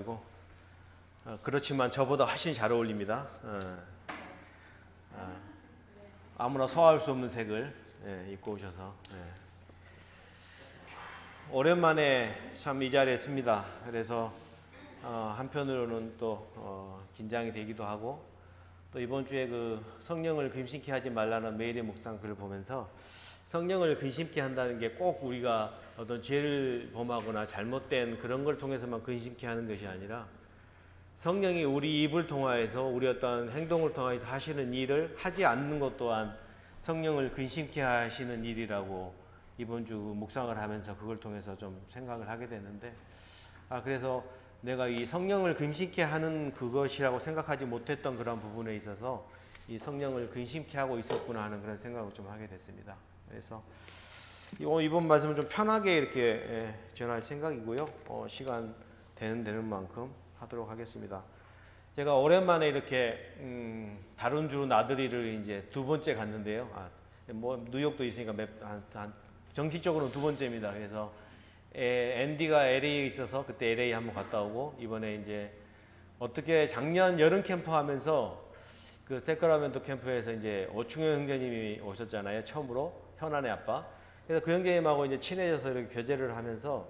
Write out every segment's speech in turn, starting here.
오셔가지고 그렇지만 저보다 훨씬 잘 어울립니다. 아무나 소화할 수 없는 색을 입고 오셔서 오랜만에 참 이 자리에 씁니다. 그래서 한편으로는 또 긴장이 되기도 하고 또 이번 주에 그 성령을 근심케 하지 말라는 메일의 묵상 글을 보면서 성령을 근심케 한다는 게 꼭 우리가 어떤 죄를 범하거나 잘못된 그런 걸 통해서만 근심케 하는 것이 아니라 성령이 우리 입을 통하여서 우리 어떤 행동을 통하여서 하시는 일을 하지 않는 것 또한 성령을 근심케 하시는 일이라고 이번 주 묵상을 하면서 그걸 통해서 좀 생각을 하게 됐는데 그래서 내가 이 성령을 근심케 하는 그것이라고 생각하지 못했던 그런 부분에 있어서 이 성령을 근심케 하고 있었구나 하는 그런 생각을 좀 하게 됐습니다. 그래서 이번 말씀은 좀 편하게 이렇게 전할 생각이고요. 시간 되는 만큼 하도록 하겠습니다. 제가 오랜만에 이렇게 다른 주 나들이를 이제 두 번째 갔는데요. 뭐 뉴욕도 있으니까 정식적으로는 두 번째입니다. 그래서 앤디가 LA에 있어서 그때 LA 한번 갔다 오고 이번에 이제 어떻게 작년 여름 캠프 하면서 그 세크라멘토 캠프에서 이제 오충현 형제님이 오셨잖아요. 처음으로 현안의 아빠. 그래서 그 형제님하고 이제 친해져서 이렇게 교제를 하면서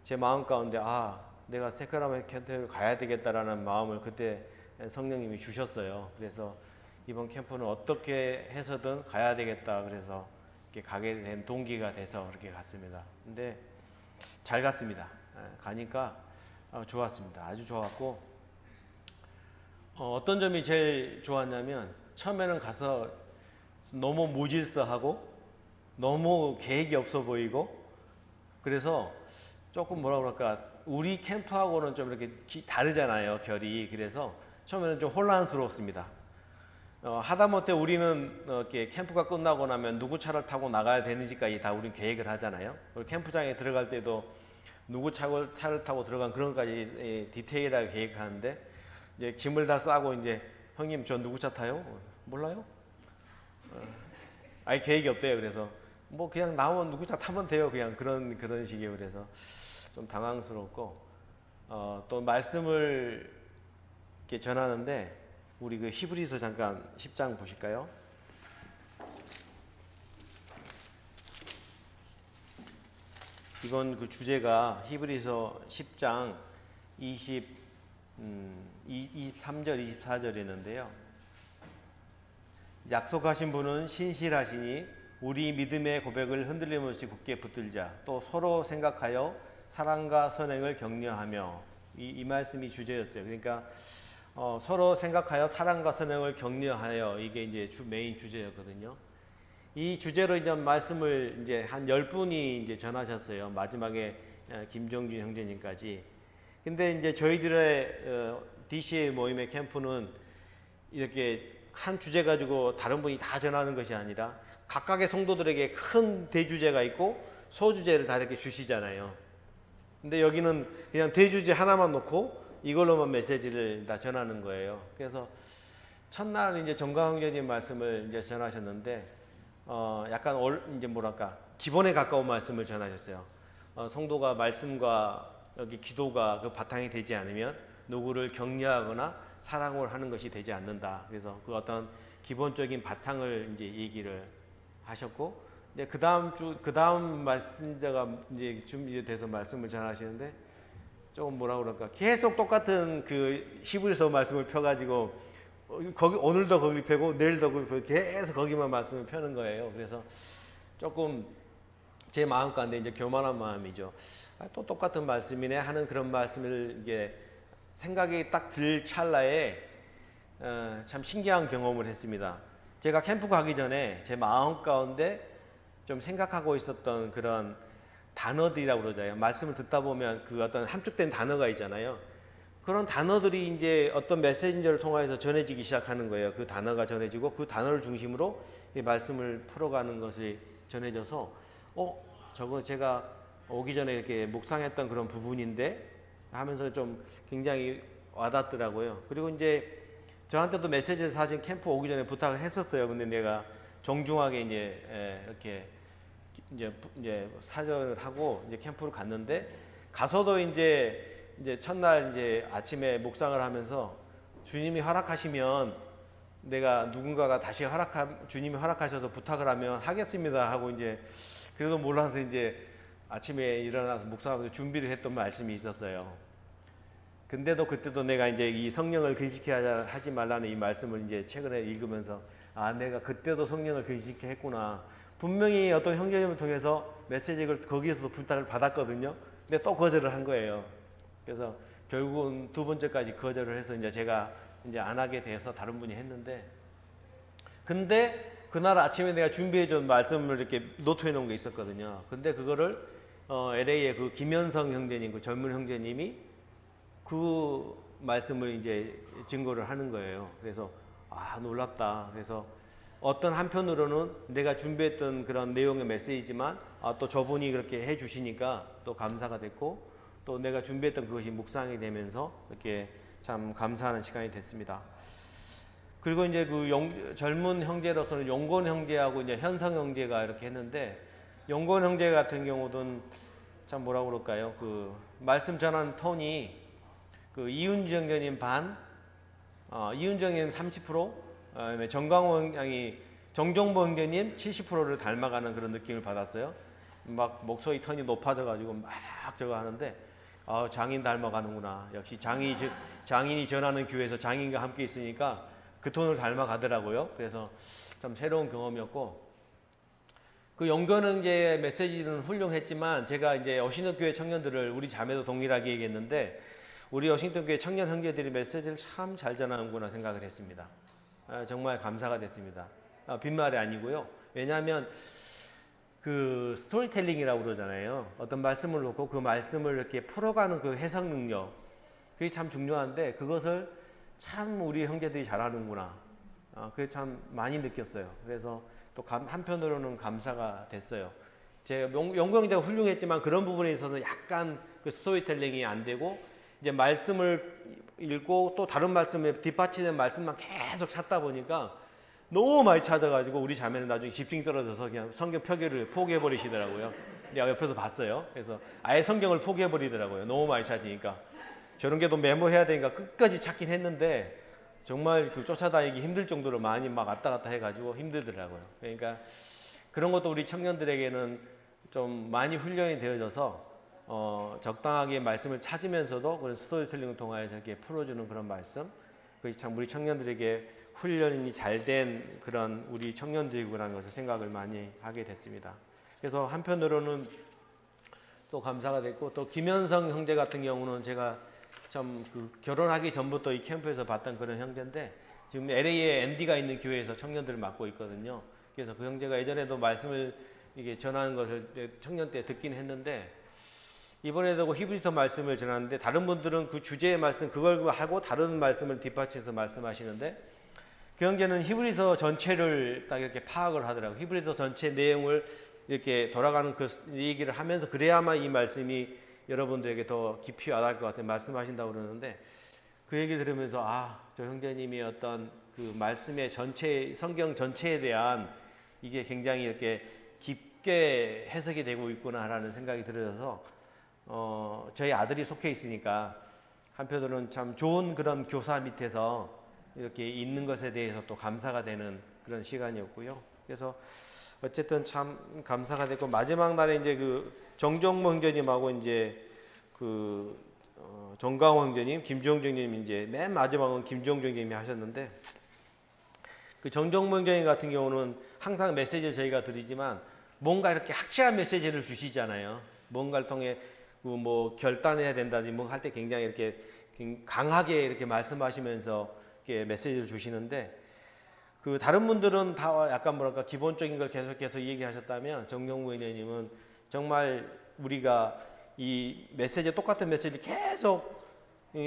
제 마음 가운데 내가 세크라멘토 캠프를 가야 되겠다라는 마음을 그때 성령님이 주셨어요. 그래서 이번 캠프는 어떻게 해서든 가야 되겠다. 그래서 이렇게 가게 된 동기가 돼서 그렇게 갔습니다. 근데 잘 갔습니다. 가니까 좋았습니다. 아주 좋았고 어떤 점이 제일 좋았냐면 처음에는 가서 너무 무질서하고 너무 계획이 없어 보이고 그래서 조금 뭐라 그럴까 우리 캠프하고는 좀 이렇게 다르잖아요. 결이. 그래서 처음에는 좀 혼란스러웠습니다. 하다못해 우리는 이렇게 캠프가 끝나고 나면 누구 차를 타고 나가야 되는지까지 다 우리는 계획을 하잖아요. 그리고 캠프장에 들어갈 때도 누구 차를 타고 들어간 그런 것까지 디테일하게 계획하는데 이제 짐을 다 싸고 이제 형님 저 누구 차 타요? 몰라요? 아예 계획이 없대요. 그래서 뭐 그냥 나오면 누구 차 타면 돼요. 그냥 그런 식이에요. 그래서 좀 당황스럽고 또 말씀을 이렇게 전하는데 우리 그 히브리서 잠깐 10장 보실까요? 이번 그 주제가 히브리서 10장 23절 24절에 있는데요. 약속하신 분은 신실하시니 우리 믿음의 고백을 흔들림 없이 굳게 붙들자. 또 서로 생각하여 사랑과 선행을 격려하며 이 말씀이 주제였어요. 그러니까 서로 생각하여 사랑과 선행을 격려하여 이게 이제 메인 주제였거든요. 이 주제로 이제 말씀을 이제 한 10분이 이제 전하셨어요. 마지막에 김정준 형제님까지. 근데 이제 저희들의 DCA 모임의 캠프는 이렇게 한 주제 가지고 다른 분이 다 전하는 것이 아니라 각각의 성도들에게 큰 대주제가 있고 소주제를 다 이렇게 주시잖아요. 근데 여기는 그냥 대주제 하나만 놓고 이걸로만 메시지를 다 전하는 거예요. 그래서 첫날 이제 정강 형제님 말씀을 이제 전하셨는데, 약간 이제 뭐랄까 기본에 가까운 말씀을 전하셨어요. 성도가 말씀과 여기 기도가 그 바탕이 되지 않으면 누구를 격려하거나 사랑을 하는 것이 되지 않는다. 그래서 그 어떤 기본적인 바탕을 이제 얘기를 하셨고, 이제 그 다음 말씀자가 이제 준비돼서 말씀을 전하시는데. 조금 뭐라 그럴까 계속 똑같은 그 히브리서 말씀을 펴가지고 거기 오늘도 거기 펴고 내일도 거기 펴고 계속 거기만 말씀을 펴는 거예요. 그래서 조금 제 마음 가운데 이제 교만한 마음이죠. 또 똑같은 말씀이네 하는 그런 말씀을 이게 생각이 딱 들 찰나에 참 신기한 경험을 했습니다. 제가 캠프 가기 전에 제 마음 가운데 좀 생각하고 있었던 그런 단어들이라고 그러잖아요. 말씀을 듣다 보면 그 어떤 함축된 단어가 있잖아요. 그런 단어들이 이제 어떤 메시지를 통해서 전해지기 시작하는 거예요. 그 단어가 전해지고 그 단어를 중심으로 이 말씀을 풀어가는 것이 전해져서 저거 제가 오기 전에 이렇게 묵상했던 그런 부분인데 하면서 좀 굉장히 와닿더라고요. 그리고 이제 저한테도 메시지를 사실 캠프 오기 전에 부탁을 했었어요. 근데 내가 정중하게 이제 이렇게 이제 사절을 하고 이제 캠프를 갔는데 가서도 이제 이제 첫날 이제 아침에 묵상을 하면서 주님이 허락하시면 내가 누군가가 다시 주님이 허락하셔서 부탁을 하면 하겠습니다 하고 이제 그래도 몰라서 이제 아침에 일어나서 묵상하면서 준비를 했던 말씀이 있었어요. 근데도 그때도 내가 이제 이 성령을 근심케 하지 말라는 이 말씀을 이제 최근에 읽으면서 내가 그때도 성령을 근심케 했구나. 분명히 어떤 형제님을 통해서 메시지를 거기에서도 부탁을 받았거든요. 근데 또 거절을 한 거예요. 그래서 결국은 두 번째까지 거절을 해서 이제 제가 이제 안 하게 돼서 다른 분이 했는데, 근데 그날 아침에 내가 준비해준 말씀을 이렇게 노트해 놓은 게 있었거든요. 근데 그거를 LA의 그 김현성 형제님, 그 젊은 형제님이 그 말씀을 이제 증거를 하는 거예요. 그래서 놀랍다. 그래서 어떤 한편으로는 내가 준비했던 그런 내용의 메시지지만 또 저분이 그렇게 해주시니까 또 감사가 됐고, 또 내가 준비했던 그것이 묵상이 되면서 이렇게 참 감사하는 시간이 됐습니다. 그리고 이제 그 젊은 형제로서는 용건 형제하고 이제 현성 형제가 이렇게 했는데, 용건 형제 같은 경우는 참 뭐라고 그럴까요? 그 말씀 전하는 톤이 그 이윤주 형제님 반, 이윤주 형제님 30%, 정광호 양이 정종보 형제님 70%를 닮아가는 그런 느낌을 받았어요. 막 목소리 톤이 높아져가지고 막 저거 하는데, 장인 닮아가는구나. 역시 장인이 전하는 교회에서 장인과 함께 있으니까 그 톤을 닮아가더라고요. 그래서 참 새로운 경험이었고, 그 용건 형제의 메시지는 훌륭했지만 제가 이제 어신원교회 청년들을 우리 자매도 동일하게 얘기했는데, 우리 워싱턴교회 청년 형제들이 메시지를 참 잘 전하는구나 생각을 했습니다. 정말 감사가 됐습니다. 빈말이 아니고요. 왜냐하면 그 스토리텔링이라고 그러잖아요. 어떤 말씀을 놓고 그 말씀을 이렇게 풀어가는 그 해석 능력, 그게 참 중요한데 그것을 참 우리 형제들이 잘하는구나. 그게 참 많이 느꼈어요. 그래서 또 한편으로는 감사가 됐어요. 제 용광자가 훌륭했지만 그런 부분에 있어서는 약간 그 스토리텔링이 안 되고, 이제 말씀을 읽고 또 다른 말씀에 뒷받치는 말씀만 계속 찾다 보니까 너무 많이 찾아가지고 우리 자매는 나중에 집중이 떨어져서 그냥 성경 표기를 포기해버리시더라고요. 내가 옆에서 봤어요. 그래서 아예 성경을 포기해버리더라고요. 너무 많이 찾으니까. 저런 게도 메모해야 되니까 끝까지 찾긴 했는데 정말 그 쫓아다니기 힘들 정도로 많이 막 왔다 갔다 해가지고 힘들더라고요. 그러니까 그런 것도 우리 청년들에게는 좀 많이 훈련이 되어져서 적당하게 말씀을 찾으면서도 그런 스토리텔링을 통해서 이렇게 풀어주는 그런 말씀, 그게 참 우리 청년들에게 훈련이 잘 된 그런 우리 청년들이구나라는 것을 생각을 많이 하게 됐습니다. 그래서 한편으로는 또 감사가 됐고, 또 김현성 형제 같은 경우는 제가 참 그 결혼하기 전부터 이 캠프에서 봤던 그런 형제인데, 지금 LA에 앤디가 있는 교회에서 청년들을 맡고 있거든요. 그래서 그 형제가 예전에도 말씀을 이게 전하는 것을 청년 때 듣긴 했는데, 이번에도 히브리서 말씀을 전하는데 다른 분들은 그 주제의 말씀 그걸 하고 다른 말씀을 뒷받쳐서 말씀하시는데, 그 형제는 히브리서 전체를 딱 이렇게 파악을 하더라고요. 히브리서 전체 내용을 이렇게 돌아가는 그 얘기를 하면서 그래야만 이 말씀이 여러분들에게 더 깊이 와닿을 것 같아요. 말씀하신다고 그러는데, 그 얘기 들으면서 저 형제님이 어떤 그 말씀의 전체, 성경 전체에 대한 이게 굉장히 이렇게 깊게 해석이 되고 있구나라는 생각이 들어서 저희 아들이 속해 있으니까 한편으로는 참 좋은 그런 교사 밑에서 이렇게 있는 것에 대해서 또 감사가 되는 그런 시간이었고요. 그래서 어쨌든 참 감사가 됐고, 마지막 날에 이제 그 정종모 형제님하고 이제 그 정강호 형제님, 김주영 형제님, 이제 맨 마지막은 김주영 형제님이 하셨는데, 그 정종모 형제님 같은 경우는 항상 메시지를 저희가 드리지만 뭔가 이렇게 확실한 메시지를 주시잖아요. 뭔가를 통해 뭐 결단해야 된다든지 뭐 할 때 굉장히 이렇게 강하게 이렇게 말씀하시면서 이렇게 메시지를 주시는데, 그 다른 분들은 다 약간 뭐랄까 기본적인 걸 계속해서 얘기하셨다면 정경무 의원님은 정말 우리가 이 메시지, 똑같은 메시지 계속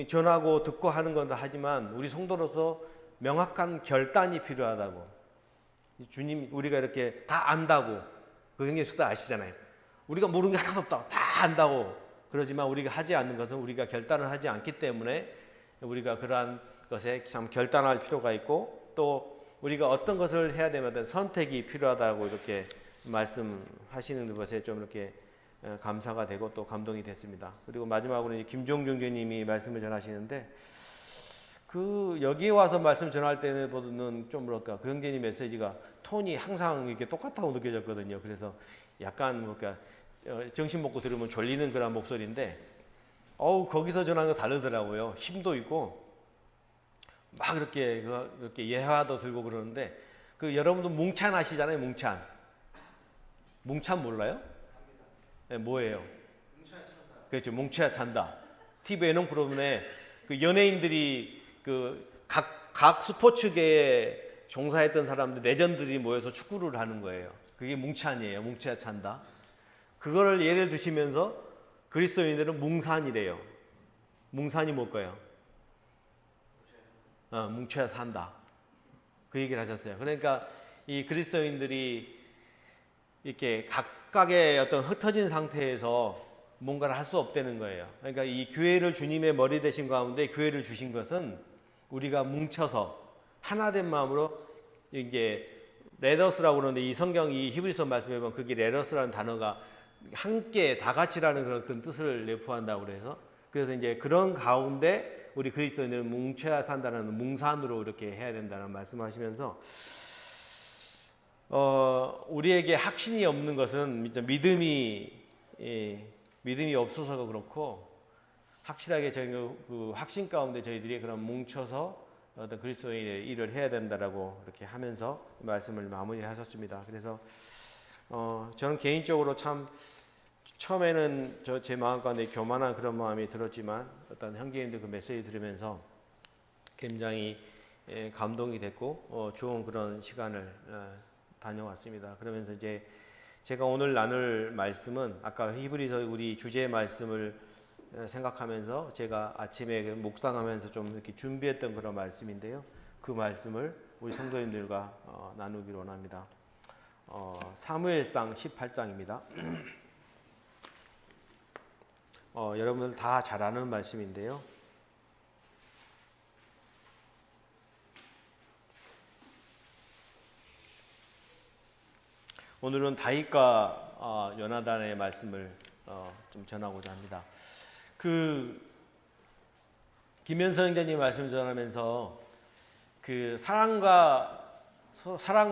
전하고 듣고 하는 건 다 하지만 우리 성도로서 명확한 결단이 필요하다고. 주님, 우리가 이렇게 다 안다고, 그 형님수도 아시잖아요. 우리가 모르는 게 하나도 없다고, 다 안다고 그러지만 우리가 하지 않는 것은 우리가 결단을 하지 않기 때문에 우리가 그러한 것에 참 결단할 필요가 있고, 또 우리가 어떤 것을 해야 되면 선택이 필요하다고 이렇게 말씀하시는 것에 좀 이렇게 감사가 되고 또 감동이 됐습니다. 그리고 마지막으로 이제 김종중 교님이 말씀을 전하시는데 그 여기에 와서 말씀 전할 때는 좀 뭐랄까 그 형제님 메시지가 톤이 항상 이렇게 똑같다고 느껴졌거든요. 그래서 약간 뭐랄까 정신 먹고 들으면 졸리는 그런 목소리인데 거기서 전하는 거 다르더라고요. 힘도 있고 막 이렇게 예화도 들고 그러는데 여러분도 뭉찬 아시잖아요. 뭉찬 몰라요? 네, 뭐예요? 그렇죠. 뭉쳐야 찬다. TV 예능 프로그램에 그 연예인들이 각 스포츠계에 종사했던 사람들 레전드들이 모여서 축구를 하는 거예요. 그게 뭉찬이에요. 뭉쳐야 찬다. 그거를 예를 드시면서 그리스도인들은 뭉산이래요. 뭉산이 뭘까요? 뭉쳐야 산다. 그 얘기를 하셨어요. 그러니까 이 그리스도인들이 이렇게 각각의 어떤 흩어진 상태에서 뭔가를 할 수 없다는 거예요. 그러니까 이 교회를 주님의 머리 되신 가운데 교회를 주신 것은 우리가 뭉쳐서 하나된 마음으로 이게 레더스라고 그러는데 이 성경 이 히브리서 말씀에 보면 그게 레더스라는 단어가 함께 다 같이라는 그런 뜻을 내포한다고 그래서 이제 그런 가운데 우리 그리스도인들은 뭉쳐야 산다는 뭉산으로 이렇게 해야 된다는 말씀하시면서 우리에게 확신이 없는 것은 믿음이 없어서가 그렇고 확실하게 저희 그 확신 가운데 저희들이 그런 뭉쳐서 어떤 그리스도인의 일을 해야 된다라고 이렇게 하면서 말씀을 마무리하셨습니다. 그래서 저는 개인적으로 참 처음에는 제 마음 가운데 교만한 그런 마음이 들었지만 어떤 형제님들 그 메시지 들으면서 굉장히 감동이 됐고 좋은 그런 시간을 다녀왔습니다. 그러면서 이제 제가 오늘 나눌 말씀은 아까 히브리서 우리 주제의 말씀을 생각하면서 제가 아침에 묵상하면서 좀 이렇게 준비했던 그런 말씀인데요. 그 말씀을 우리 성도님들과 나누기로 원합니다. 사무엘상 18장입니다. 여러분들 다 잘 아는 말씀인데요. 오늘은 다윗과 요나단의 말씀을 좀 전하고자 합니다. 김현성 형제님 말씀 전하면서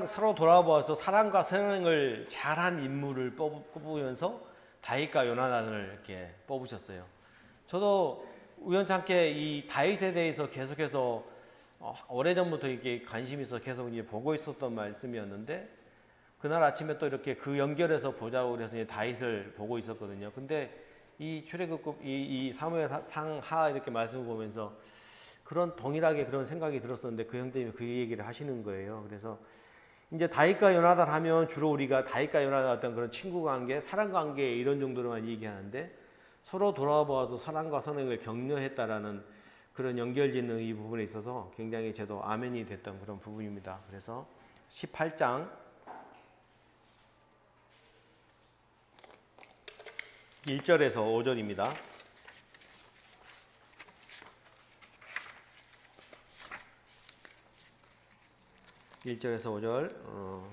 서로 돌아보아서 사랑과 선행을 잘한 인물을 뽑으면서 다윗과 요나단을 이렇게 뽑으셨어요. 저도 우연찮게 이 다윗에 대해서 계속해서 오래전부터 이렇게 관심이 있어서 계속 이제 보고 있었던 말씀이었는데 그날 아침에 또 이렇게 그 연결해서 보자고 그래서 이제 다윗을 보고 있었거든요. 근데 이 출애굽 이 사무엘상 하 이렇게 말씀을 보면서 그런 동일하게 그런 생각이 들었었는데 그 형님이 그 얘기를 하시는 거예요. 그래서 이제 다윗과 요나단 하면 주로 우리가 다윗과 요나단 어떤 그런 친구 관계, 사랑 관계 이런 정도로만 얘기하는데 서로 돌아보아서 사랑과 선행을 격려했다라는 그런 연결짓는 이 부분에 있어서 굉장히 저도 아멘이 됐던 그런 부분입니다. 그래서 18장 1절에서 5절입니다. 1절에서 5절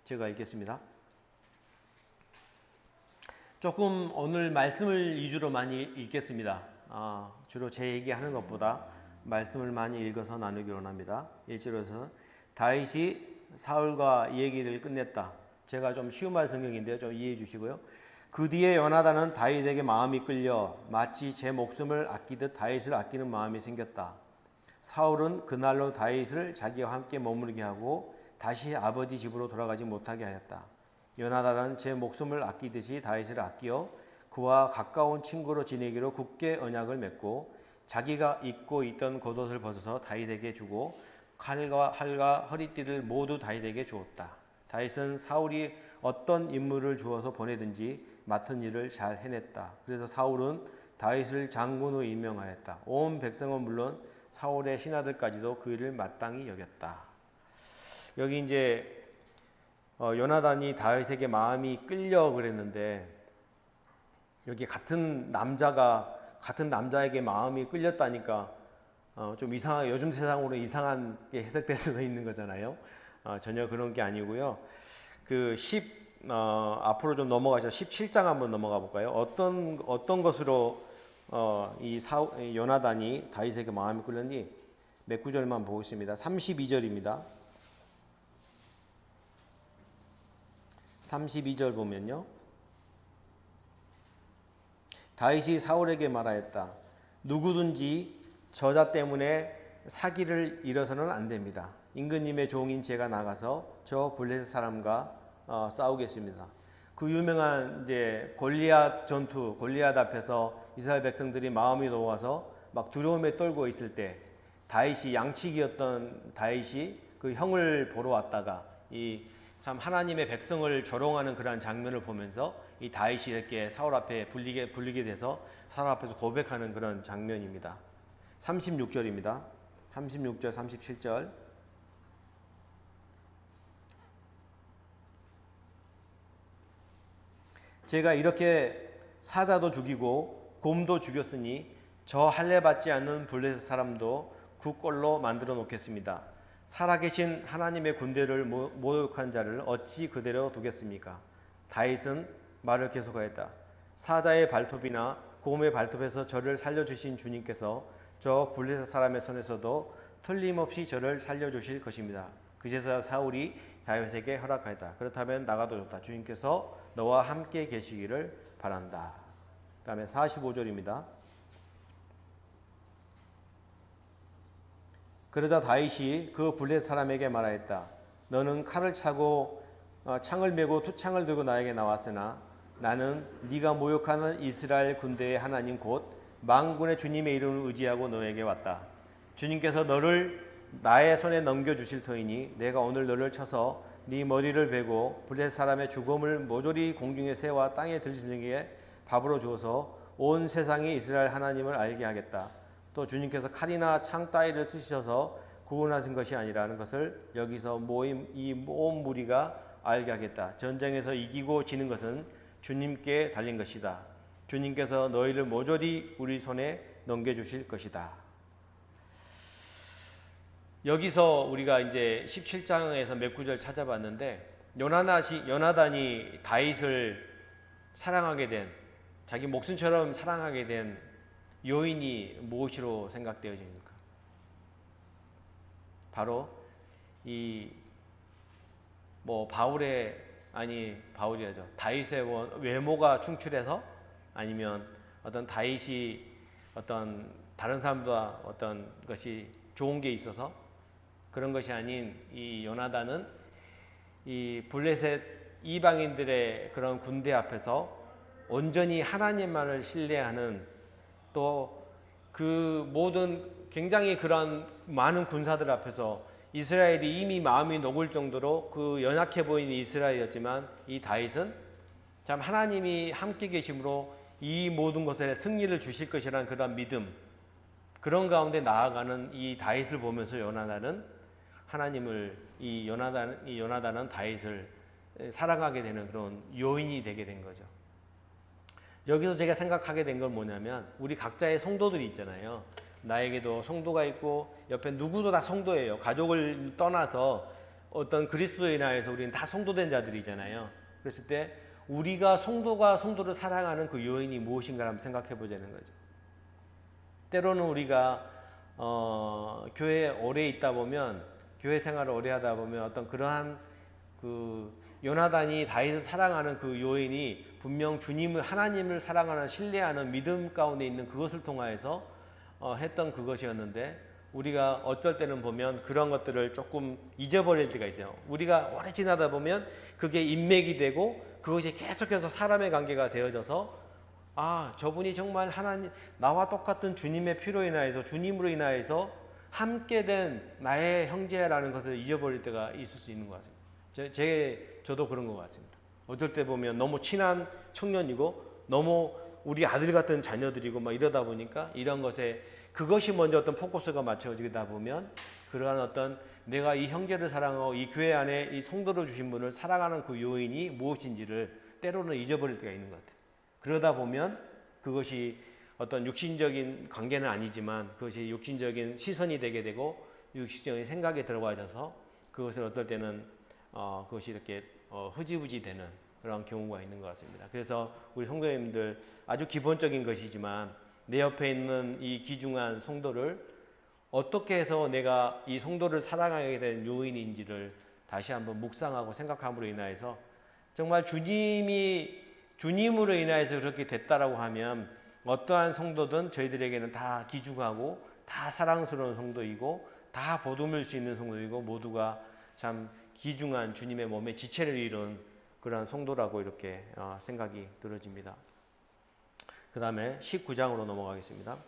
제가 읽겠습니다. 조금 오늘 말씀을 위주로 많이 읽겠습니다. 주로 제 얘기하는 것보다 말씀을 많이 읽어서 나누기로 합니다. 1절에서 다윗이 사울과 이 얘기를 끝냈다. 제가 좀 쉬운 말 성경인데요. 좀 이해해 주시고요. 그 뒤에 요나단은 다윗에게 마음이 끌려 마치 제 목숨을 아끼듯 다윗을 아끼는 마음이 생겼다. 사울은 그날로 다윗을 자기와 함께 머무르게 하고 다시 아버지 집으로 돌아가지 못하게 하였다. 요나단은 제 목숨을 아끼듯이 다윗을 아끼어 그와 가까운 친구로 지내기로 굳게 언약을 맺고 자기가 입고 있던 겉옷을 벗어서 다윗에게 주고 칼과 활과 허리띠를 모두 다윗에게 주었다. 다윗은 사울이 어떤 인물을 주어서 보내든지 맡은 일을 잘 해냈다. 그래서 사울은 다윗을 장군으로 임명하였다. 온 백성은 물론 사울의 신하들까지도 그 일을 마땅히 여겼다. 여기 이제 요나단이 다윗에게 마음이 끌려 그랬는데 여기 같은 남자에게 마음이 끌렸다니까 좀 이상하게 요즘 세상으로 이상하게 해석될 수도 있는 거잖아요. 전혀 그런 게 아니고요. 앞으로 좀 넘어가서 17장 한번 넘어가 볼까요? 어떤 것으로 이 요나단이 다윗에게 마음이 끌렸니? 몇 구절만 보고 있습니다. 32절입니다. 32절 보면요. 다윗이 사울에게 말하였다. 누구든지 저자 때문에 사기를 잃어서는 안 됩니다. 임금님의 종인 제가 나가서 저 블레셋 사람과 싸우겠습니다. 그 유명한 이제 골리앗 전투, 골리앗 앞에서 이스라엘 백성들이 마음이 놓아서 막 두려움에 떨고 있을 때 다윗이 양치기였던 다윗이 그 형을 보러 왔다가 이 참 하나님의 백성을 조롱하는 그러한 장면을 보면서 이 다윗이 이렇게 사울 앞에 불리게 돼서 사울 앞에서 고백하는 그런 장면입니다. 36절입니다. 36절, 37절. 제가 이렇게 사자도 죽이고 곰도 죽였으니 저 할례 받지 않는 블레셋 사람도 그 꼴로 만들어 놓겠습니다. 살아계신 하나님의 군대를 모욕한 자를 어찌 그대로 두겠습니까? 다윗은 말을 계속하였다. 사자의 발톱이나 곰의 발톱에서 저를 살려주신 주님께서 저 블레셋 사람의 손에서도 틀림없이 저를 살려주실 것입니다. 그제서야 사울이 다윗에게 허락하였다. 그렇다면 나가도 좋다. 주님께서 너와 함께 계시기를 바란다. 그 다음에 45절입니다. 그러자 다윗이 그 블레셋 사람에게 말하였다. 너는 칼을 차고 창을 메고 투창을 들고 나에게 나왔으나 나는 네가 모욕하는 이스라엘 군대의 하나님 곧 만군의 주님의 이름을 의지하고 너에게 왔다. 주님께서 너를 나의 손에 넘겨주실 터이니 내가 오늘 너를 쳐서 네 머리를 베고 블레셋 사람의 죽음을 모조리 공중의 새와 땅에 들짐승에게 밥으로 주어서 온 세상이 이스라엘 하나님을 알게 하겠다. 또 주님께서 칼이나 창 따위를 쓰셔서 구원하신 것이 아니라는 것을 여기서 이 온 무리가 알게 하겠다. 전쟁에서 이기고 지는 것은 주님께 달린 것이다. 주님께서 너희를 모조리 우리 손에 넘겨주실 것이다. 여기서 우리가 이제 17장에서 몇 구절 찾아봤는데 요나단이 다윗을 사랑하게 된, 자기 목숨처럼 사랑하게 된 요인이 무엇으로 생각되어집니까? 바로 바울이라죠. 다윗의 외모가 충출해서, 아니면 어떤 다윗이 어떤 다른 사람보다 어떤 것이 좋은 게 있어서, 그런 것이 아닌 이 요나단은 이 블레셋 이방인들의 그런 군대 앞에서 온전히 하나님만을 신뢰하는, 또 그 모든 굉장히 그런 많은 군사들 앞에서 이스라엘이 이미 마음이 녹을 정도로 그 연약해 보이는 이스라엘이었지만 이 다윗은 참 하나님이 함께 계심으로 이 모든 것에 승리를 주실 것이라는 그런 믿음, 그런 가운데 나아가는 이 다윗을 보면서 요나단은 다윗을 사랑하게 되는 그런 요인이 되게 된 거죠. 여기서 제가 생각하게 된 건 뭐냐면, 우리 각자의 성도들이 있잖아요. 나에게도 성도가 있고 옆에 누구도 다 성도예요. 가족을 떠나서 어떤 그리스도인 안에서 우리는 다 성도된 자들이잖아요. 그랬을 때 우리가 성도가 성도를 사랑하는 그 요인이 무엇인가 한번 생각해 보자는 거죠. 때로는 우리가 교회에 오래 있다 보면, 교회 생활을 오래 하다 보면 어떤 그러한 요나단이 다윗을 사랑하는 그 요인이 분명 하나님을 사랑하는, 신뢰하는 믿음 가운데 있는 그것을 통하여서 했던 그것이었는데, 우리가 어떨 때는 보면 그런 것들을 조금 잊어버릴 때가 있어요. 우리가 오래 지나다 보면 그게 인맥이 되고 그것이 계속해서 사람의 관계가 되어져서, 저분이 정말 나와 똑같은 주님의 피로 인하여서, 주님으로 인하여서 함께 된 나의 형제라는 것을 잊어버릴 때가 있을 수 있는 것 같습니다. 저도 그런 것 같습니다. 어쩔 때 보면 너무 친한 청년이고 너무 우리 아들 같은 자녀들이고 막 이러다 보니까 이런 것에 그것이 먼저 어떤 포커스가 맞춰지다 보면, 그러한 어떤 내가 이 형제를 사랑하고 이 교회 안에 이 성도를 주신 분을 사랑하는 그 요인이 무엇인지를 때로는 잊어버릴 때가 있는 것 같아요. 그러다 보면 그것이 어떤 육신적인 관계는 아니지만 그것이 육신적인 시선이 되게 되고 육신적인 생각에 들어가져서 그것을 어떨 때는 그것이 이렇게 흐지부지 되는 그런 경우가 있는 것 같습니다. 그래서 우리 성도님들 아주 기본적인 것이지만 내 옆에 있는 이 귀중한 성도를 어떻게 해서 내가 이 성도를 사랑하게 된 요인인지를 다시 한번 묵상하고 생각함으로 인하여서 정말 주님으로 인하여서 그렇게 됐다라고 하면 어떠한 성도든 저희들에게는 다 귀중하고 다 사랑스러운 성도이고 다 보듬을 수 있는 성도이고 모두가 참 귀중한 주님의 몸에 지체를 이룬 그러한 성도라고 이렇게 생각이 들어집니다. 그 다음에 19장으로 넘어가겠습니다.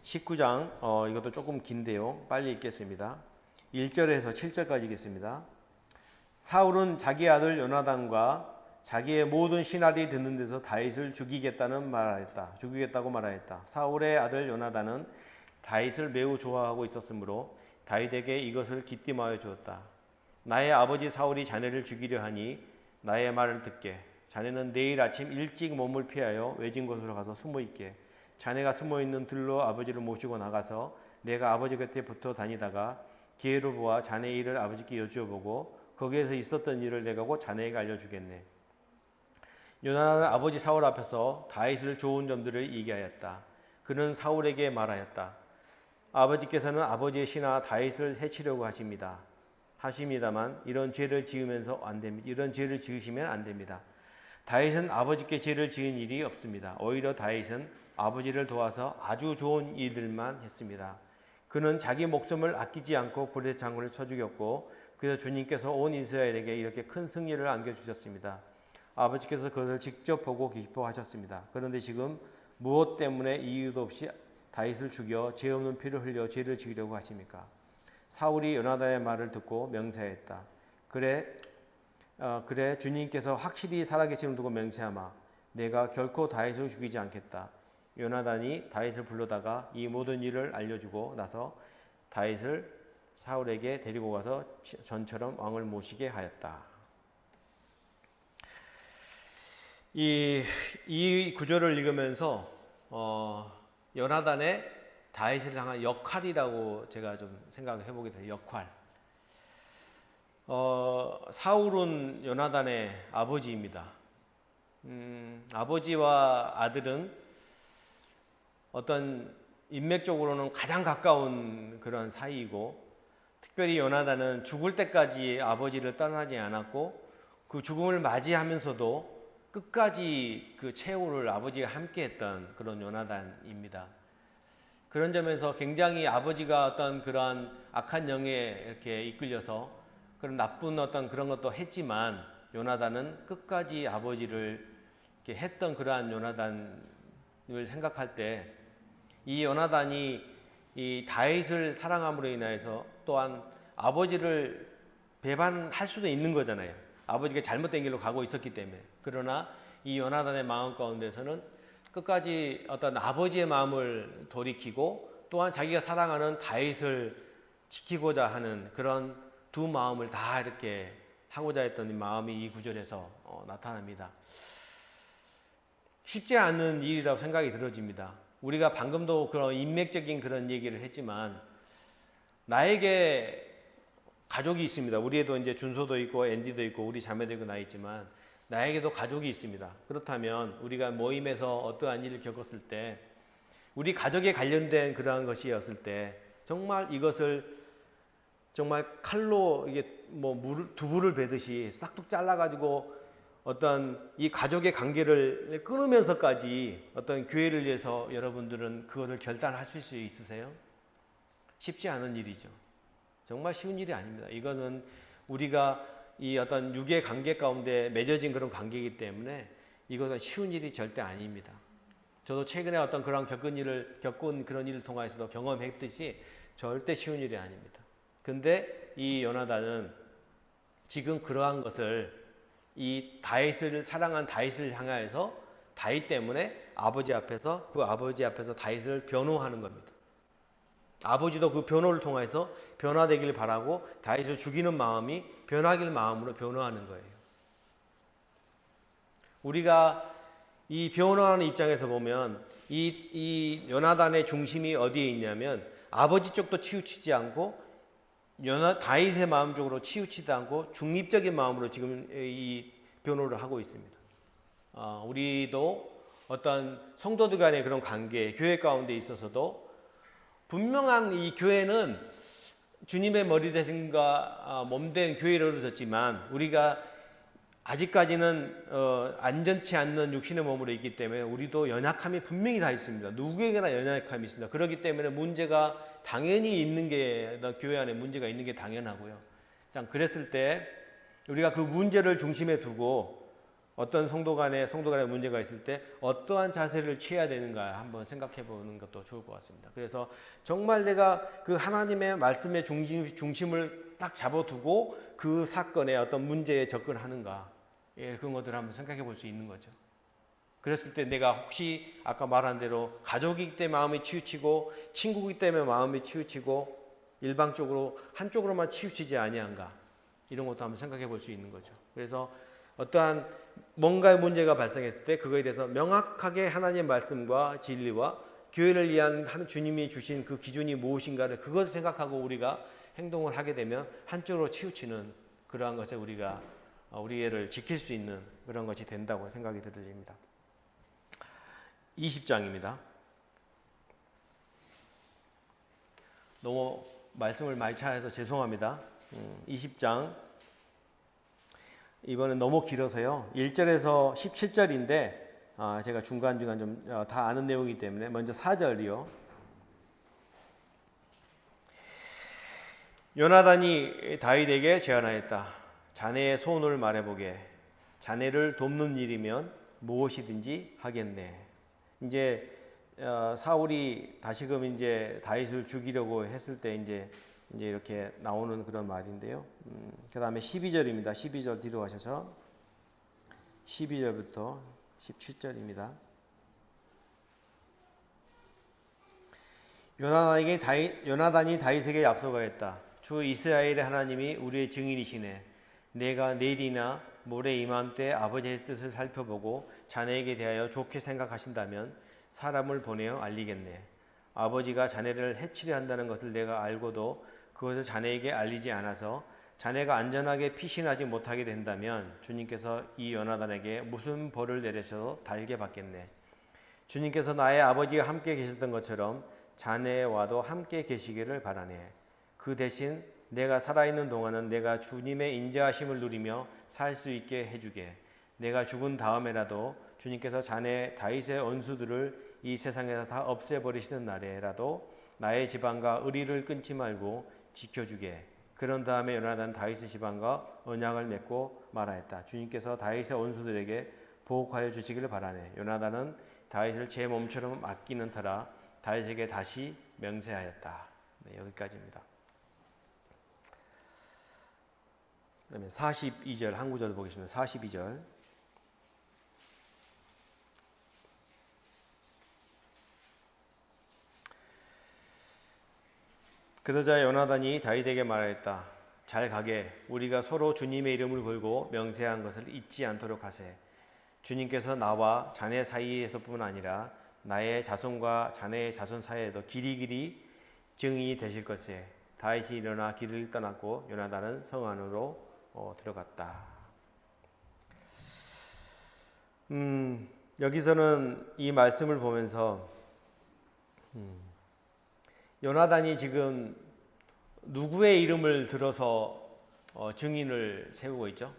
19장 이것도 조금 긴데요. 빨리 읽겠습니다. 1절에서 7절까지 읽겠습니다. 사울은 자기 아들 요나단과 자기의 모든 신하들이 듣는 데서 다윗을 죽이겠다고 말하였다. 사울의 아들 요나단은 다윗을 매우 좋아하고 있었으므로 다윗에게 이것을 기띔하여 주었다. 나의 아버지 사울이 자네를 죽이려 하니 나의 말을 듣게. 자네는 내일 아침 일찍 몸을 피하여 외진 곳으로 가서 숨어 있게. 자네가 숨어 있는 들로 아버지를 모시고 나가서 내가 아버지 곁에 붙어 다니다가 기회를 보아 자네의 일을 아버지께 여쭈어보고 거기에서 있었던 일을 내가 곧 자네에게 알려주겠네. 요나단은 아버지 사울 앞에서 다윗을 좋은 점들을 얘기하였다. 그는 사울에게 말하였다. 아버지께서는 아버지의 신하 다윗을 해치려고 하십니다만 이런 죄를 지으시면 안 됩니다. 다윗은 아버지께 죄를 지은 일이 없습니다. 오히려 다윗은 아버지를 도와서 아주 좋은 일들만 했습니다. 그는 자기 목숨을 아끼지 않고 불의 창문을 쳐 죽였고 그래서 주님께서 온 이스라엘에게 이렇게 큰 승리를 안겨주셨습니다. 아버지께서 그것을 직접 보고 기뻐하셨습니다. 그런데 지금 무엇 때문에 이유도 없이 다윗을 죽여 죄 없는 피를 흘려 죄를 지으려고 하십니까? 사울이 요나단의 말을 듣고 맹세했다. 그래 주님께서 확실히 살아계심을 두고 맹세하마 내가 결코 다윗을 죽이지 않겠다. 요나단이 다윗을 불러다가 이 모든 일을 알려주고 나서 다윗을 사울에게 데리고 가서 전처럼 왕을 모시게 하였다. 이 구절을 읽으면서 요나단의 다윗을 향한 역할이라고 제가 좀 생각을 해보게 돼요. 역할. 사울은 요나단의 아버지입니다. 아버지와 아들은 어떤 인맥적으로는 가장 가까운 그런 사이이고 특별히 요나단은 죽을 때까지 아버지를 떠나지 않았고 그 죽음을 맞이하면서도 끝까지 그 최후를 아버지가 함께했던 그런 요나단입니다. 그런 점에서 굉장히 아버지가 어떤 그러한 악한 영에 이렇게 이끌려서 그런 나쁜 어떤 그런 것도 했지만 요나단은 끝까지 아버지를 이렇게 했던 그러한 요나단을 생각할 때 이 요나단이 이 다윗을 사랑함으로 인하여서 또한 아버지를 배반할 수도 있는 거잖아요. 아버지가 잘못된 길로 가고 있었기 때문에. 그러나 이 요나단의 마음 가운데서는 끝까지 어떤 아버지의 마음을 돌이키고 또한 자기가 사랑하는 다윗을 지키고자 하는 그런 두 마음을 다 이렇게 하고자 했던 이 마음이 이 구절에서 나타납니다. 쉽지 않은 일이라고 생각이 들어집니다. 우리가 방금도 그런 인맥적인 그런 얘기를 했지만 나에게 가족이 있습니다. 우리에도 이제 준소도 있고 앤디도 있고 우리 자매도 있고 나 있지만 나에게도 가족이 있습니다. 그렇다면 우리가 모임에서 어떠한 일을 겪었을 때 우리 가족에 관련된 그러한 것이었을 때 정말 이것을 정말 칼로 이게 두부를 베듯이 싹둑 잘라가지고 어떤 이 가족의 관계를 끊으면서까지 어떤 교회를 위해서 여러분들은 그것을 결단하실 수 있으세요? 쉽지 않은 일이죠. 정말 쉬운 일이 아닙니다. 이거는 우리가 이 어떤 육의 관계 가운데 맺어진 그런 관계이기 때문에 이것은 쉬운 일이 절대 아닙니다. 저도 최근에 어떤 그런 겪은 그런 일을 통해서도 경험했듯이 절대 쉬운 일이 아닙니다. 근데 이 요나단은 지금 그러한 것을 이 다윗을 사랑한 다윗을 향하여서 다윗 때문에 아버지 앞에서 다윗을 변호하는 겁니다. 아버지도 그 변호를 통해서 변화되길 바라고 다윗을 죽이는 마음이 변화길 마음으로 변호하는 거예요. 우리가 이 변호하는 입장에서 보면 이 요나단의 중심이 어디에 있냐면 아버지 쪽도 치우치지 않고 다윗의 마음 쪽으로 치우치지 않고 중립적인 마음으로 지금 이 변호를 하고 있습니다. 우리도 어떤 성도들 간의 그런 관계, 교회 가운데 있어서도 분명한 이 교회는 주님의 머리대신과 몸된 교회를 얻었지만 우리가 아직까지는 안전치 않는 육신의 몸으로 있기 때문에 우리도 연약함이 분명히 다 있습니다. 누구에게나 연약함이 있습니다. 그렇기 때문에 문제가 당연히 있는 게 교회 안에 문제가 있는 게 당연하고요. 그랬을 때 우리가 그 문제를 중심에 두고 어떤 성도 간에 문제가 있을 때 어떠한 자세를 취해야 되는가 한번 생각해 보는 것도 좋을 것 같습니다. 그래서 정말 내가 그 하나님의 말씀의 중심을 딱 잡아두고 그 사건에 어떤 문제에 접근하는가, 그런 것들을 한번 생각해 볼 수 있는 거죠. 그랬을 때 내가 혹시 아까 말한 대로 가족이기 때문에 마음이 치우치고 친구이기 때문에 마음이 치우치고 일방적으로 한쪽으로만 치우치지 아니한가, 이런 것도 한번 생각해 볼 수 있는 거죠. 그래서 어떠한 뭔가의 문제가 발생했을 때 그거에 대해서 명확하게 하나님의 말씀과 진리와 교회를 위한 주님이 주신 그 기준이 무엇인가를 그것을 생각하고 우리가 행동을 하게 되면 한쪽으로 치우치는 그러한 것에 우리가 우리를 지킬 수 있는 그런 것이 된다고 생각이 들어집니다. 20장입니다. 너무 말씀을 많이 차해서 죄송합니다. 20장 이번엔 너무 길어서요. 1절에서 17절인데 제가 중간중간 좀 다 아는 내용이기 때문에 먼저 4절이요. 요나단이 다윗에게 제안하였다. 자네의 소원을 말해보게. 자네를 돕는 일이면 무엇이든지 하겠네. 이제 사울이 다시금 이제 다윗을 죽이려고 했을 때 이제 이렇게 나오는 그런 말인데요. 그 다음에 12절입니다. 12절 뒤로 가셔서 12절부터 17절입니다. 요나단이 다윗에게 약속하였다. 주 이스라엘의 하나님이 우리의 증인이시네. 내가 내일이나 모레 이맘때 아버지의 뜻을 살펴보고 자네에게 대하여 좋게 생각하신다면 사람을 보내어 알리겠네. 아버지가 자네를 해치려 한다는 것을 내가 알고도 그것을 자네에게 알리지 않아서 자네가 안전하게 피신하지 못하게 된다면 주님께서 이 요나단에게 무슨 벌을 내리셔도 달게 받겠네. 주님께서 나의 아버지와 함께 계셨던 것처럼 자네와도 함께 계시기를 바라네. 그 대신 내가 살아있는 동안은 내가 주님의 인자하심을 누리며 살 수 있게 해주게. 내가 죽은 다음에라도 주님께서 자네 다윗의 원수들을 이 세상에서 다 없애버리시는 날에라도 나의 지방과 의리를 끊지 말고 지켜주게. 그런 다음에 요나단 다윗의 지방과 언약을 맺고 말하였다. 주님께서 다윗의 원수들에게 보복하여 주시기를 바라네. 요나단은 다윗을 제 몸처럼 아끼는 터라 다윗에게 다시 명세하였다. 네, 여기까지입니다. 그다음에 42절 한 구절 보겠습니다. 42절. 그러자 요나단이 다윗에게 말하였다. 잘 가게. 우리가 서로 주님의 이름을 걸고 명세한 것을 잊지 않도록 하세. 주님께서 나와 자네 사이에서뿐 아니라 나의 자손과 자네의 자손 사이에도 길이길이 증인이 되실 것에. 다윗이 일어나 길을 떠났고 요나단은 성 안으로 들어갔다. 여기서는 이 말씀을 보면서 요나단이 지금 누구의 이름을 들어서 증인을 세우고 있죠?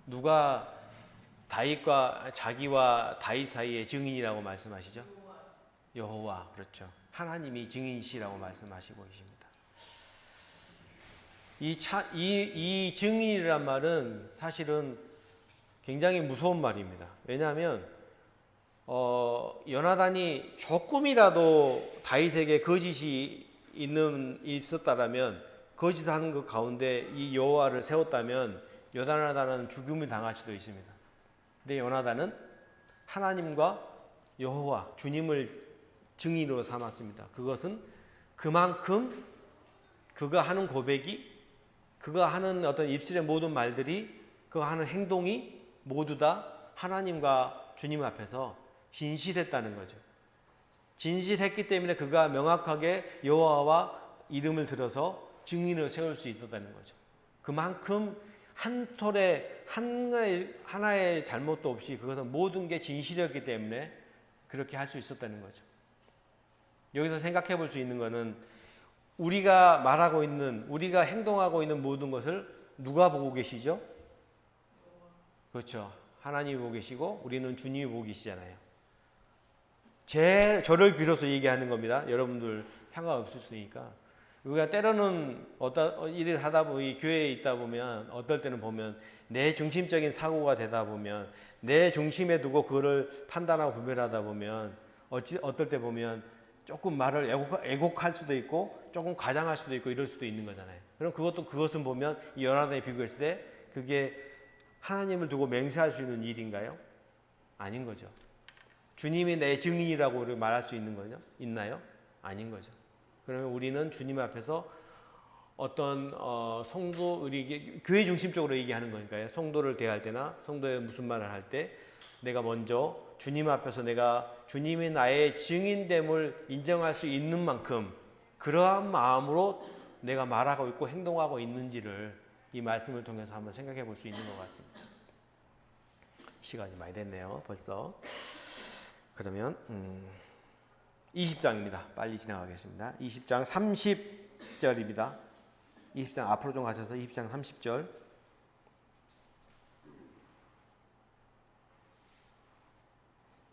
누가 다윗과 자기와 다윗 사이의 증인이라고 말씀하시죠? 여호와. 그렇죠. 하나님이 증인이시라고 말씀하시고 계십니다. 이 증인이란 말은 사실은 굉장히 무서운 말입니다. 왜냐하면 요나단이 조금이라도 다윗에게 거짓이 있었다라면 거짓하는 것 가운데 이 여호와를 세웠다면 요나단은 죽음을 당할 수도 있습니다. 근데 요나단은 하나님과 여호와 주님을 증인으로 삼았습니다. 그것은 그만큼 그가 하는 고백이, 그가 하는 어떤 입술의 모든 말들이, 그가 하는 행동이 모두 다 하나님과 주님 앞에서 진실했다는 거죠. 진실했기 때문에 그가 명확하게 여호와와 이름을 들어서 증인을 세울 수 있었다는 거죠. 그만큼 한 톨에 하나의 잘못도 없이 그것은 모든 게 진실이었기 때문에 그렇게 할 수 있었다는 거죠. 여기서 생각해 볼 수 있는 것은 우리가 말하고 있는, 우리가 행동하고 있는 모든 것을 누가 보고 계시죠? 그렇죠. 하나님이 보고 계시고 우리는 주님이 보고 계시잖아요. 저를 비로소 얘기하는 겁니다. 여러분들 상관없을 수 있으니까. 우리가 때로는 어떤 일을 하다 보면, 교회에 있다 보면, 어떨 때는 보면 내 중심적인 사고가 되다 보면, 내 중심에 두고 그거를 판단하고 구별하다 보면, 어떨 때 보면 조금 말을 애곡할 수도 있고, 조금 과장할 수도 있고, 이럴 수도 있는 거잖아요. 그럼 그것은 보면 이 연하단에 비교했을 때 그게 하나님을 두고 맹세할 수 있는 일인가요? 아닌 거죠. 주님이 내 증인이라고 말할 수 있는 거죠? 있나요? 아닌 거죠. 그러면 우리는 주님 앞에서 어떤 성도, 교회 중심적으로 얘기하는 거니까요. 성도를 대할 때나 성도의 무슨 말을 할 때 내가 먼저 주님 앞에서 내가 주님이 나의 증인됨을 인정할 수 있는 만큼 그러한 마음으로 내가 말하고 있고 행동하고 있는지를 이 말씀을 통해서 한번 생각해 볼 수 있는 것 같습니다. 시간이 많이 됐네요, 벌써. 그러면 20장입니다. 빨리 지나가겠습니다. 20장 30절입니다. 20장 앞으로 좀 가셔서 20장 30절.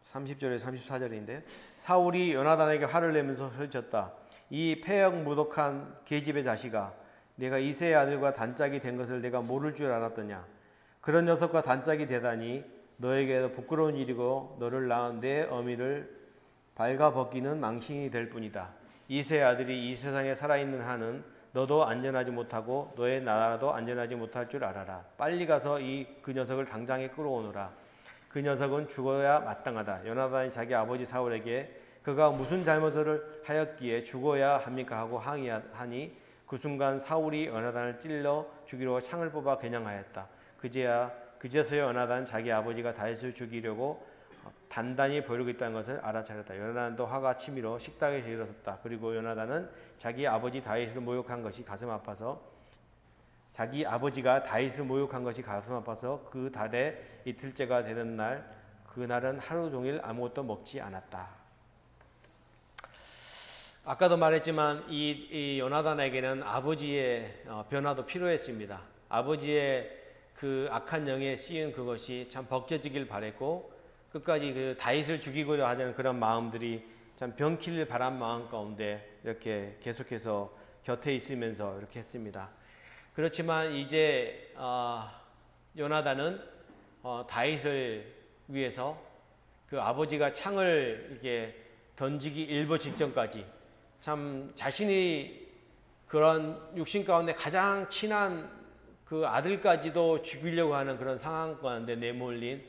(30절에서) 34절인데 사울이 요나단에게 화를 내면서 소리쳤다. 이 패역무독한 계집의 자식아, 내가 이새의 아들과 단짝이 된 것을 내가 모를 줄 알았더냐. 그런 녀석과 단짝이 되다니 너에게도 부끄러운 일이고 너를 낳은 내 어미를 발가벗기는 망신이 될 뿐이다. 이새의 아들이 이 세상에 살아있는 한은 너도 안전하지 못하고 너의 나라도 안전하지 못할 줄 알아라. 빨리 가서 그 녀석을 당장에 끌어오너라. 그 녀석은 죽어야 마땅하다. 요나단이 자기 아버지 사울에게 그가 무슨 잘못을 하였기에 죽어야 합니까 하고 항의하니 그 순간 사울이 요나단을 찔러 죽이려고 창을 뽑아 겨냥하였다. 그제서야 요나단은 자기 아버지가 다윗을 죽이려고 단단히 보이고 있다는 것을 알아차렸다. 요나단도 화가 치밀어 식탁에서 일어섰다. 그리고 요나단은 자기 아버지 다윗을 모욕한 것이 가슴 아파서 그 달에 이틀째가 되는 날, 그날은 하루 종일 아무것도 먹지 않았다. 아까도 말했지만 이 요나단에게는 아버지의 변화도 필요했습니다. 아버지의 그 악한 영에 씌인 그것이 참 벗겨지길 바랬고 끝까지 그 다윗을 죽이고자 하는 그런 마음들이 참 병키를 바란 마음 가운데 이렇게 계속해서 곁에 있으면서 이렇게 했습니다. 그렇지만 이제 요나단은 다윗을 위해서 그 아버지가 창을 이렇게 던지기 일보 직전까지 참 자신이 그런 육신 가운데 가장 친한 그 아들까지도 죽이려고 하는 그런 상황 가운데 내몰린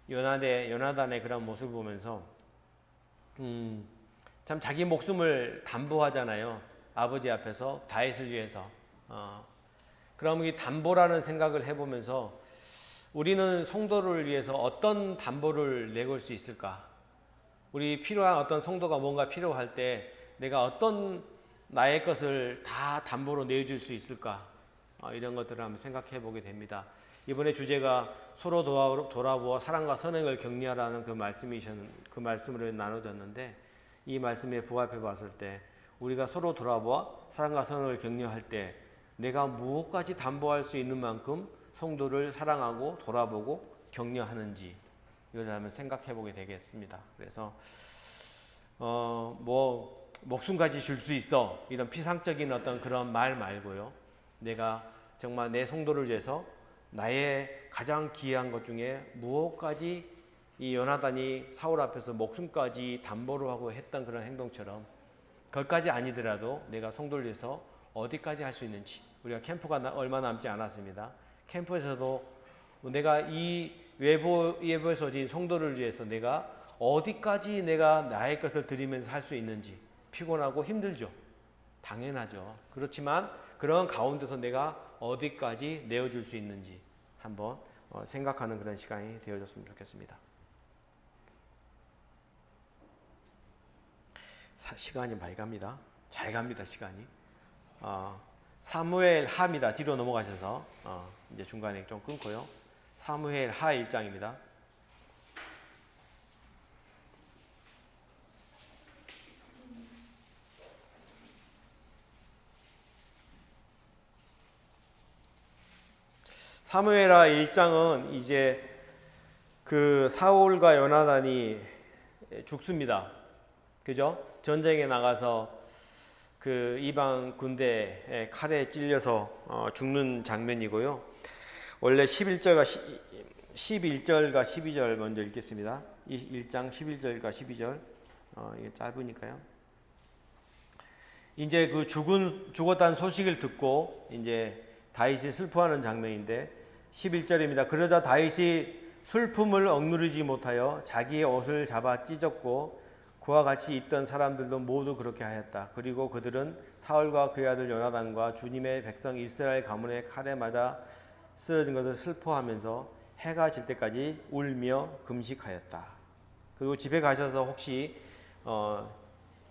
요나단의 그런 모습을 보면서 참 자기 목숨을 담보하잖아요. 아버지 앞에서 다윗을 위해서. 그럼 이 담보라는 생각을 해보면서 우리는 성도를 위해서 어떤 담보를 내걸 수 있을까? 우리 필요한 어떤 성도가 뭔가 필요할 때 내가 어떤 나의 것을 다 담보로 내줄 수 있을까? 이런 것들을 한번 생각해 보게 됩니다. 이번에 주제가 서로 돌아보아 사랑과 선행을 격려하라는 그 말씀으로 나눠졌는데 이 말씀에 부합해 봤을 때 우리가 서로 돌아보아 사랑과 선행을 격려할 때 내가 무엇까지 담보할 수 있는 만큼 성도를 사랑하고 돌아보고 격려하는지 이걸 한번 생각해 보게 되겠습니다. 그래서 목숨까지 줄 수 있어 이런 피상적인 어떤 그런 말 말고요. 내가 정말 내 성도를 위해서 나의 가장 귀한 것 중에 무엇까지 이 요나단이 사울 앞에서 목숨까지 담보로 하고 했던 그런 행동처럼 그것까지 아니더라도 내가 성도를 위해서 어디까지 할 수 있는지. 우리가 캠프가 얼마 남지 않았습니다. 캠프에서도 내가 이 외부에서 진 성도를 위해서 내가 어디까지 내가 나의 것을 드리면서 할 수 있는지. 피곤하고 힘들죠. 당연하죠. 그렇지만 그런 가운데서 내가 어디까지 내어줄 수 있는지 한번 생각하는 그런 시간이 되어줬으면 좋겠습니다. 시간이 많이 갑니다. 잘 갑니다, 시간이. 사무엘 하입니다. 뒤로 넘어가셔서 이제 중간에 좀 끊고요. 사무엘 하 1장입니다. 사무엘하 1장은 이제 그 사울과 요나단이 죽습니다. 그죠? 전쟁에 나가서 그 이방 군대의 칼에 찔려서 죽는 장면이고요. 원래 11절과 12절 먼저 읽겠습니다. 1장 11절과 12절. 이게 짧으니까요. 이제 그 죽었다는 소식을 듣고 이제 다윗이 슬퍼하는 장면인데 11절입니다. 그러자 다윗이 슬픔을 억누르지 못하여 자기의 옷을 잡아 찢었고 그와 같이 있던 사람들도 모두 그렇게 하였다. 그리고 그들은 사울과 그의 아들 요나단과 주님의 백성 이스라엘 가문의 칼에 맞아 쓰러진 것을 슬퍼하면서 해가 질 때까지 울며 금식하였다. 그리고 집에 가셔서 혹시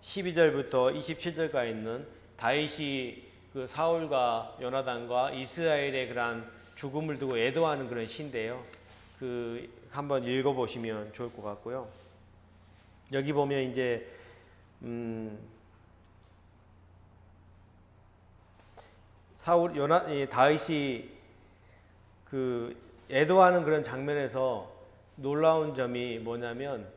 12절부터 27절까지 있는 다윗이 그 사울과 요나단과 이스라엘의 그러한 죽음을 두고 애도하는 그런 시인데요. 그 한번 읽어보시면 좋을 것 같고요. 여기 보면 이제 다윗이 그 애도하는 그런 장면에서 놀라운 점이 뭐냐면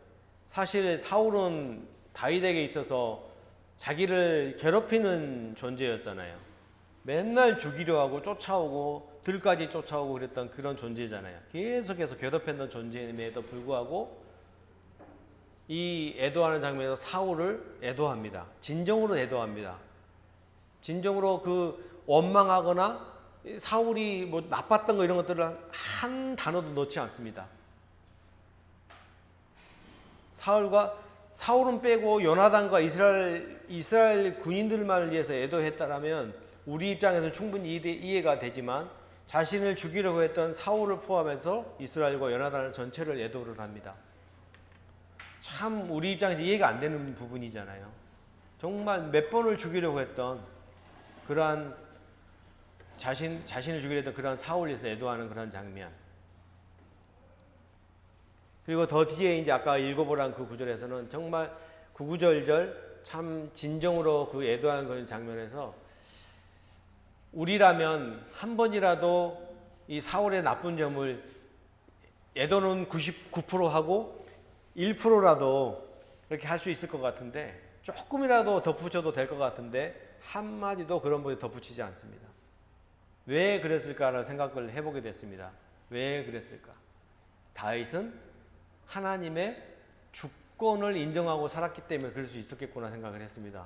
사실 사울은 다윗에게 있어서 자기를 괴롭히는 존재였잖아요. 맨날 죽이려 하고 쫓아오고 들까지 쫓아오고 그랬던 그런 존재잖아요. 계속해서 괴롭혔던 존재임에도 불구하고 이 애도하는 장면에서 사울을 애도합니다. 진정으로 애도합니다. 진정으로 그 원망하거나 사울이 뭐 나빴던 거 이런 것들을 한 단어도 넣지 않습니다. 사울은 빼고 요나단과 이스라엘 군인들만을 위해서 애도했다라면 우리 입장에서는 충분히 이해가 되지만 자신을 죽이려고 했던 사울을 포함해서 이스라엘과 요나단 전체를 애도를 합니다. 참 우리 입장에서 이해가 안 되는 부분이잖아요. 정말 몇 번을 죽이려고 했던 그러한 자신을 죽이려 했던 그러한 사울에서 애도하는 그런 장면. 그리고 더 뒤에 이제 아까 읽어보란 그 구절에서는 정말 구구절절 참 진정으로 그 애도하는 그런 장면에서 우리라면 한 번이라도 이 사울의 나쁜 점을 애도는 99% 하고 1%라도 이렇게 할 수 있을 것 같은데 조금이라도 덧붙여도 될 것 같은데 한마디도 그런 분이 덧붙이지 않습니다. 왜 그랬을까라는 생각을 해보게 됐습니다. 왜 그랬을까? 다윗은 하나님의 주권을 인정하고 살았기 때문에 그럴 수 있었겠구나 생각을 했습니다.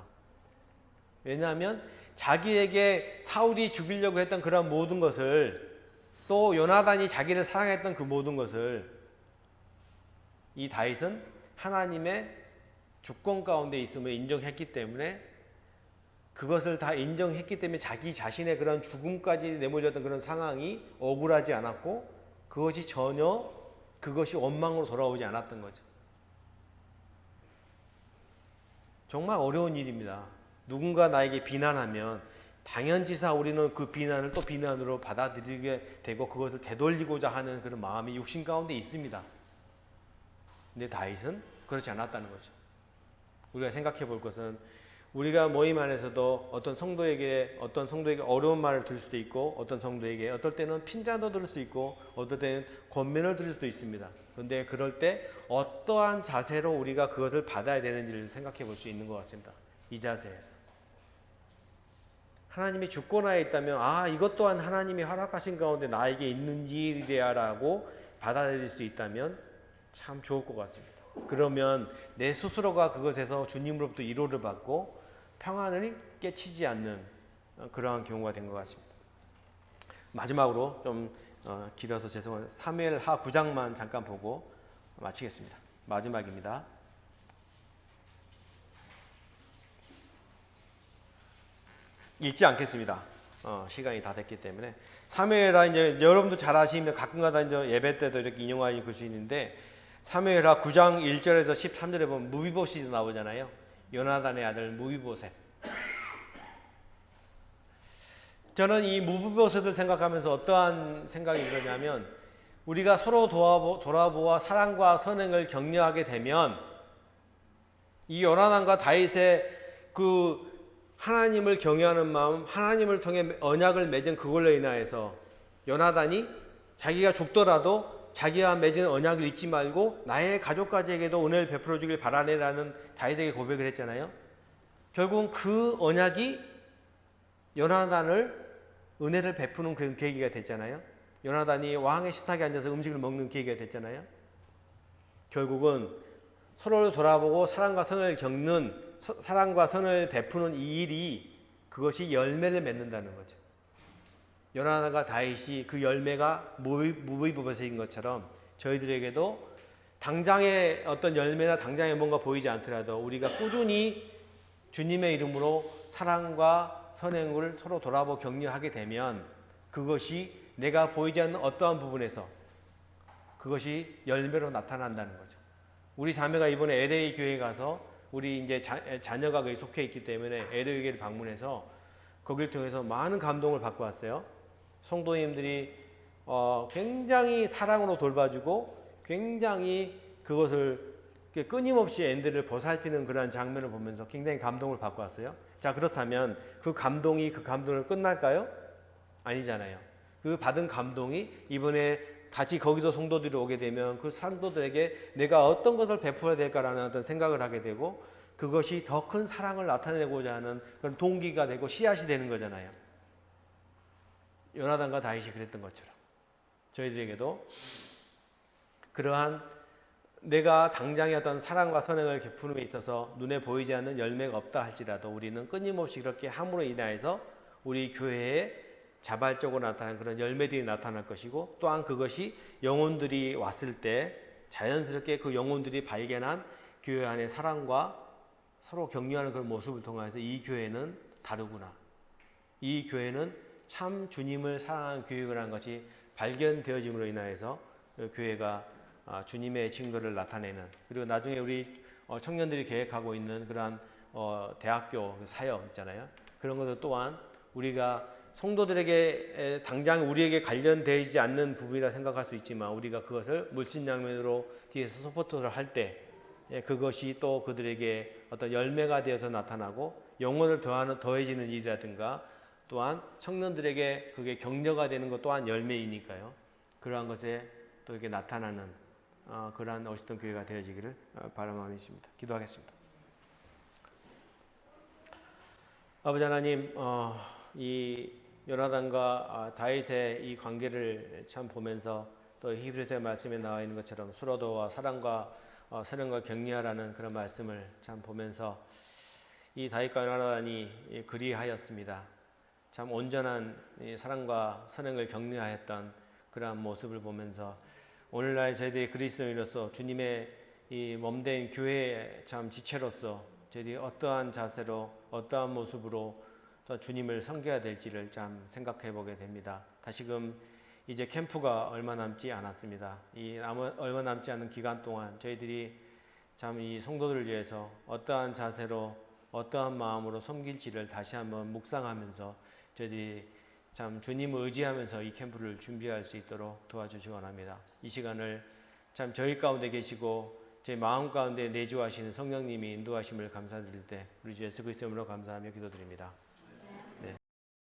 왜냐하면 자기에게 사울이 죽이려고 했던 그런 모든 것을 또 요나단이 자기를 사랑했던 그 모든 것을 이 다윗은 하나님의 주권 가운데 있음을 인정했기 때문에 그것을 다 인정했기 때문에 자기 자신의 그런 죽음까지 내몰렸던 그런 상황이 억울하지 않았고 그것이 원망으로 돌아오지 않았던 거죠. 정말 어려운 일입니다. 누군가 나에게 비난하면 당연지사 우리는 그 비난을 또 비난으로 받아들이게 되고 그것을 되돌리고자 하는 그런 마음이 육신 가운데 있습니다. 근데 다윗은 그렇지 않았다는 거죠. 우리가 생각해 볼 것은 우리가 모임 안에서도 어떤 성도에게 어려운 말을 들을 수도 있고 어떤 성도에게 어떨 때는 핀잔도 들을 수 있고 어떨 때는 권면을 들을 수도 있습니다. 그런데 그럴 때 어떠한 자세로 우리가 그것을 받아야 되는지를 생각해 볼 수 있는 것 같습니다. 이 자세에서 하나님이 주권하에 있다면 이것 또한 하나님이 허락하신 가운데 나에게 있는 일이야라고 받아들일 수 있다면 참 좋을 것 같습니다. 그러면 내 스스로가 그것에서 주님으로부터 위로를 받고 평안을 깨치지 않는 그러한 경우가 된 것 같습니다. 마지막으로 좀 길어서 죄송합니다. 사무엘하 9장만 잠깐 보고 마치겠습니다. 마지막입니다. 읽지 않겠습니다. 시간이 다 됐기 때문에 사무엘하 이제 여러분도 잘 아시면 가끔가다 이제 예배 때도 이렇게 인용하는 것이 있는데 사무엘하 9장 1절에서 13절에 보면 무비보셋이 나오잖아요. 요나단의 아들 무비보셋. 저는 이 무비보셋을 생각하면서 어떠한 생각이 들었냐면 우리가 서로 돌아보아 사랑과 선행을 격려하게 되면 이 요나단과 다윗의 그 하나님을 경외하는 마음, 하나님을 통해 언약을 맺은 그걸로 인하여서 요나단이 자기가 죽더라도 자기와 맺은 언약을 잊지 말고 나의 가족까지에게도 은혜를 베풀어 주길 바라네라는 다윗에게 고백을 했잖아요. 결국은 그 언약이 요나단을 은혜를 베푸는 그 계기가 됐잖아요. 요나단이 왕의 식탁에 앉아서 음식을 먹는 계기가 됐잖아요. 결국은 서로를 돌아보고 사랑과 선을 겪는 사랑과 선을 베푸는 이 일이 그것이 열매를 맺는다는 거죠. 요나단과 다윗이 그 열매가 무비보셋인 것처럼 저희들에게도 당장의 어떤 열매나 당장의 뭔가 보이지 않더라도 우리가 꾸준히 주님의 이름으로 사랑과 선행을 서로 돌아보고 격려하게 되면 그것이 내가 보이지 않는 어떠한 부분에서 그것이 열매로 나타난다는 거죠. 우리 자매가 이번에 LA 교회에 가서 우리 이제 자녀가 거기 속해 있기 때문에 LA 교회를 방문해서 거기를 통해서 많은 감동을 받고 왔어요. 성도님들이 굉장히 사랑으로 돌봐주고 굉장히 그것을 끊임없이 앤들을 보살피는 그러한 장면을 보면서 굉장히 감동을 받고 왔어요. 자, 그렇다면 그 감동으로 끝날까요? 아니잖아요. 그 받은 감동이 이번에 다시 거기서 성도들이 오게 되면 그 성도들에게 내가 어떤 것을 베풀어야 될까라는 어떤 생각을 하게 되고 그것이 더 큰 사랑을 나타내고자 하는 그런 동기가 되고 씨앗이 되는 거잖아요. 요나단과 다윗이 그랬던 것처럼 저희들에게도 그러한 내가 당장의 어떤 사랑과 선행을 베푸는 데 있어서 눈에 보이지 않는 열매가 없다 할지라도 우리는 끊임없이 그렇게 함으로 인하여서 우리 교회에 자발적으로 나타나는 그런 열매들이 나타날 것이고 또한 그것이 영혼들이 왔을 때 자연스럽게 그 영혼들이 발견한 교회 안의 사랑과 서로 격려하는 그런 모습을 통해서 이 교회는 다르구나. 이 교회는 참 주님을 사랑하는 교회라는 것이 발견되어짐으로 인하여서 교회가 주님의 증거를 나타내는 그리고 나중에 우리 청년들이 계획하고 있는 그러한 대학교 사역 있잖아요. 그런 것도 또한 우리가 성도들에게 당장 우리에게 관련되지 않는 부분이라 생각할 수 있지만 우리가 그것을 물신양면으로 뒤에서 서포트를 할 때 그것이 또 그들에게 어떤 열매가 되어서 나타나고 영혼을 더해지는 일이라든가 또한 청년들에게 그게 격려가 되는 것 또한 열매이니까요. 그러한 것에 또 이렇게 나타나는 그러한 어시스턴 교회가 되어지기를 바라는 있습니다. 기도하겠습니다. 아버지 하나님, 이 요나단과 다윗의 이 관계를 참 보면서 또 히브리서의 말씀에 나와 있는 것처럼 서로도와 사랑과 선행과 격려하라는 그런 말씀을 참 보면서 이 다윗과 요나단이 그리하였습니다. 참 온전한 사랑과 선행을 격려하였던 그러한 모습을 보면서 오늘날 저희들이 그리스도인으로서 주님의 이 몸된 교회의 참 지체로서 저희들이 어떠한 자세로 어떠한 모습으로 또 주님을 섬겨야 될지를 참 생각해 보게 됩니다. 다시금 이제 캠프가 얼마 남지 않았습니다. 이 얼마 남지 않은 기간 동안 저희들이 참 이 성도들을 위해서 어떠한 자세로 어떠한 마음으로 섬길지를 다시 한번 묵상하면서 저희들이 참 주님을 의지하면서 이 캠프를 준비할 수 있도록 도와주시기 원합니다. 이 시간을 참 저희 가운데 계시고 제 마음 가운데 내주하시는 성령님이 인도하심을 감사드릴 때 우리 주 예수 그리스도로 감사하며 기도드립니다.